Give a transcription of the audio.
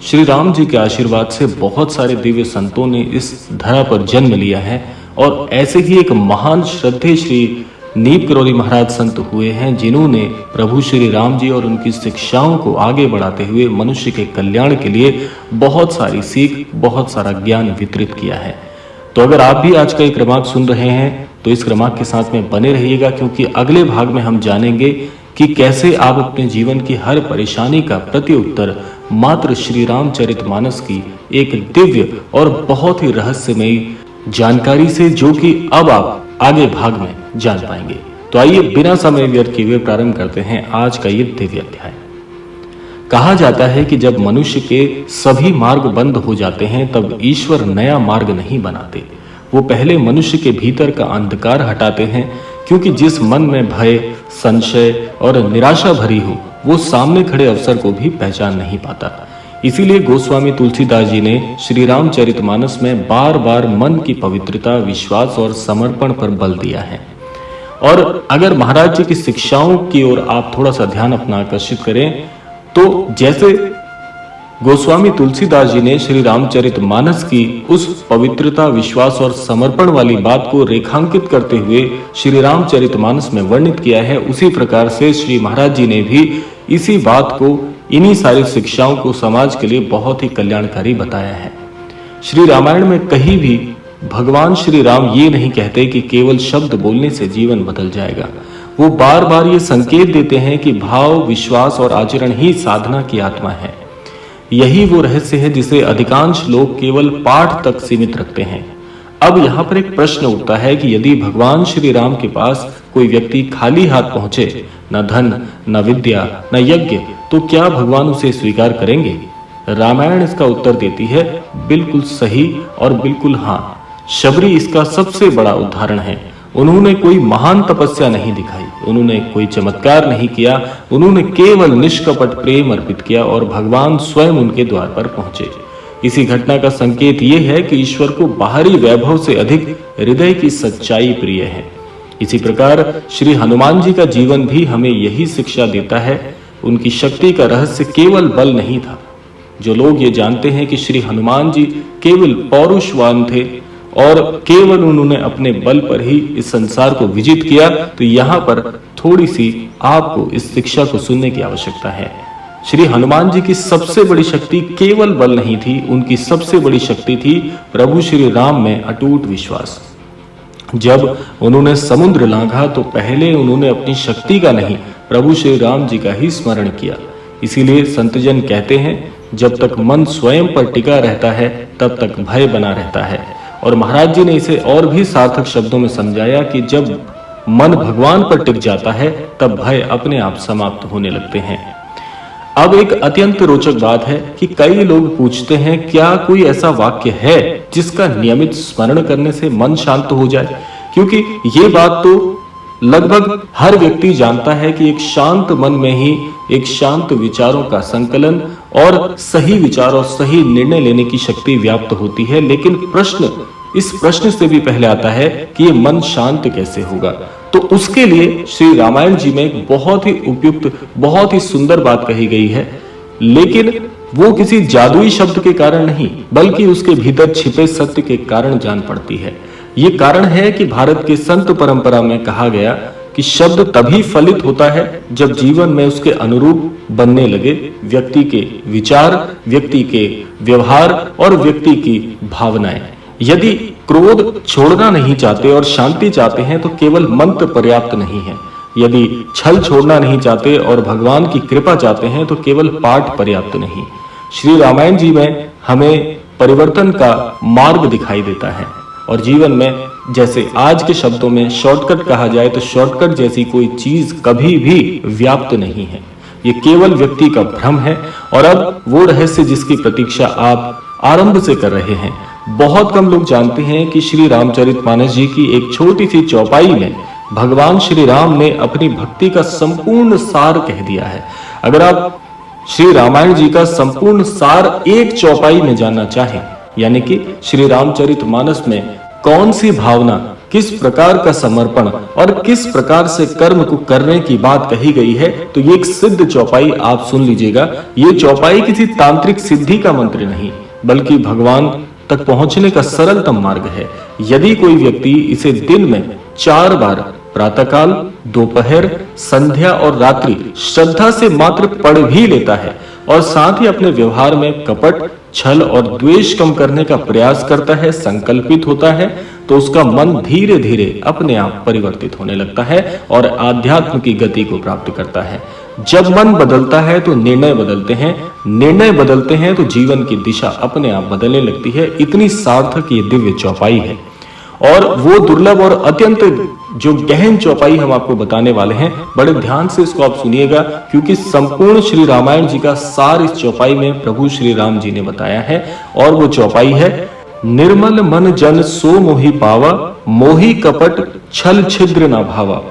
श्री राम जी के आशीर्वाद से बहुत सारे दिव्य संतों ने इस धरा पर जन्म लिया है और ऐसे ही एक महान श्रद्धेय श्री नीप किरोड़ी महाराज संत हुए हैं जिन्होंने प्रभु श्री राम जी और उनकी शिक्षाओं को आगे बढ़ाते हुए मनुष्य के कल्याण के लिए बहुत सारी सीख, बहुत सारा ज्ञान वितरित किया है। तो अगर आप भी आज का एक क्रमांक सुन रहे हैं तो इस क्रमांक के साथ में बने रहिएगा, क्योंकि अगले भाग में हम जानेंगे कि कैसे आप अपने जीवन की हर परेशानी का प्रत्युत्तर मात्र श्री रामचरितमानस की एक दिव्य और बहुत ही रहस्यमयी जानकारी से, जो कि अब आप आगे भाग में जान पाएंगे। तो आइए बिना समय व्यर्थ किए हुए प्रारंभ करते हैं आज का ये दिव्य अध्याय। कहा जाता है कि जब मनुष्य के सभी मार्ग बंद हो जाते हैं तब ईश्वर नया मार्ग नहीं बनाते, वो पहले मनुष्य के भीतर का अंधकार हटाते हैं, क्योंकि जिस मन में भय, संशय और निराशा भरी हो वो सामने खड़े अवसर को भी पहचान नहीं पाता। इसीलिए गोस्वामी तुलसीदास जी ने श्री रामचरितमानस में बार बार मन की पवित्रता, विश्वास और समर्पण पर बल दिया है। और अगर महाराज जी की शिक्षाओं की ओर आप थोड़ा सा ध्यान अपना आकर्षित करें तो जैसे गोस्वामी तुलसीदास जी ने श्री रामचरितमानस की उस पवित्रता, विश्वास और समर्पण वाली बात को रेखांकित करते हुए श्री रामचरितमानस में वर्णित किया है, उसी प्रकार से श्री महाराज जी ने भी इसी बात को, इन्हीं सारी शिक्षाओं को समाज के लिए बहुत ही कल्याणकारी बताया है। श्री रामायण में कहीं भी भगवान श्री राम ये नहीं कहते कि केवल शब्द बोलने से जीवन बदल जाएगा। वो बार बार ये संकेत देते हैं कि भाव, विश्वास और आचरण ही साधना की आत्मा है। यही वो रहस्य है जिसे अधिकांश लोग केवल पाठ तक सीमित रखते हैं। अब यहाँ पर एक प्रश्न उठता है कि यदि भगवान श्री राम के पास कोई व्यक्ति खाली हाथ पहुंचे, न धन, न विद्या, न यज्ञ, तो क्या भगवान उसे स्वीकार करेंगे? रामायण इसका उत्तर देती है, बिल्कुल सही और बिल्कुल हाँ। शबरी इसका सबसे बड़ा उदाहरण है। उन्होंने कोई महान तपस्या नहीं दिखाई, उन्होंने कोई चमत्कार नहीं किया, उन्होंने केवल निष्कपट प्रेम अर्पित किया और भगवान स्वयं उनके द्वार पर पहुंचे। इसी घटना का संकेत यह है कि ईश्वर को बाहरी वैभव से अधिक हृदय की सच्चाई प्रिय है। इसी प्रकार श्री हनुमान जी का जीवन भी हमें यही शिक्षा देता है। उनकी शक्ति का रहस्य केवल बल नहीं था। जो लोग ये जानते हैं कि श्री हनुमान जी केवल पौरुषवान थे और केवल उन्होंने अपने बल पर ही इस संसार को विजित किया, तो यहाँ पर थोड़ी सी आपको इस शिक्षा को सुनने की आवश्यकता है। श्री हनुमान जी की सबसे बड़ी शक्ति केवल बल नहीं थी, उनकी सबसे बड़ी शक्ति थी प्रभु श्री राम में अटूट विश्वास। जब उन्होंने समुद्र लांघा तो पहले उन्होंने अपनी शक्ति का नहीं, प्रभु श्री राम जी का ही स्मरण किया। इसीलिए संतजन कहते हैं, जब तक मन स्वयं पर टिका रहता है तब तक भय बना रहता है। और महाराज जी ने इसे और भी सार्थक शब्दों में समझाया कि जब मन भगवान पर टिक जाता है तब भय अपने आप समाप्त होने लगते हैं। अब एक अत्यंत रोचक बात है कि कई लोग पूछते हैं, क्या कोई ऐसा वाक्य है जिसका नियमित स्मरण करने से मन शांत हो जाए? क्योंकि ये बात तो लगभग हर व्यक्ति जानता है कि एक शांत मन में ही एक शांत विचारों का संकलन और सही विचार और सही निर्णय लेने की शक्ति व्याप्त होती है। लेकिन इस प्रश्न से भी पहले आता है कि ये मन शांत कैसे होगा? तो उसके लिए श्री रामायण जी में एक बहुत ही उपयुक्त, बहुत ही सुंदर बात कही गई है, लेकिन वो किसी जादुई शब्द के कारण नहीं, बल्कि उसके भीतर छिपे सत्य के कारण जान पड़ती है। ये कारण है कि भारत के संत परंपरा में कहा गया कि शब्द तभी फलित होता है जब जीवन में उसके अनुरूप बनने लगे व्यक्ति के विचार, व्यक्ति के व्यवहार और व्यक्ति की भावनाएं। यदि क्रोध छोड़ना नहीं चाहते और शांति चाहते हैं तो केवल मंत्र पर्याप्त नहीं है। यदि छल छोड़ना नहीं चाहते और भगवान की कृपा चाहते हैं तो केवल पाठ पर्याप्त नहीं। श्री रामायण जी में हमें परिवर्तन का मार्ग दिखाई देता है और जीवन में, जैसे आज के शब्दों में शॉर्टकट कहा जाए, तो शॉर्टकट जैसी कोई चीज कभी भी व्याप्त नहीं है। ये केवल व्यक्ति का भ्रम है। और अब वो रहस्य जिसकी प्रतीक्षा आप आरंभ से कर रहे हैं। बहुत कम लोग जानते हैं कि श्री रामचरितमानस जी की एक छोटी सी चौपाई में भगवान श्री राम ने अपनी भक्ति का संपूर्ण सार कह दिया है। अगर आप श्री रामायण जी का संपूर्ण सार एक चौपाई में जानना चाहें, यानी कि श्री रामचरितमानस में कौन सी भावना किस प्रकार का समर्पण और किस प्रकार से कर्म को करने की बात कही गई है, तो ये एक सिद्ध चौपाई आप सुन लीजिएगा। ये चौपाई किसी तांत्रिक सिद्धि का मंत्र नहीं, बल्कि भगवान तक पहुंचने का सरलतम मार्ग है। यदि कोई व्यक्ति इसे दिन में 4 बार प्रातःकाल, दोपहर, संध्या और रात्रि श्रद्धा से मात्र पढ़ भी लेता है और साथ ही अपने व्यवहार में कपट, छल और द्वेष कम करने का प्रयास करता है, संकल्पित होता है, तो उसका मन धीरे धीरे अपने आप परिवर्तित होने लगता है और आध्यात्म की गति को प्राप्त करता है। जब मन बदलता है तो निर्णय बदलते हैं, निर्णय बदलते हैं तो जीवन की दिशा अपने आप बदलने लगती है। इतनी सार्थक ये दिव्य चौपाई है और वो दुर्लभ और अत्यंत जो गहन चौपाई हम आपको बताने वाले हैं, बड़े ध्यान से इसको आप सुनिएगा, क्योंकि संपूर्ण श्री रामायण जी का सार इस चौपाई में प्रभु श्री राम जी ने बताया है। और वो चौपाई है, निर्मल मन जन सो मोहि पावा, मोहि कपट छल छिद्र न भावा।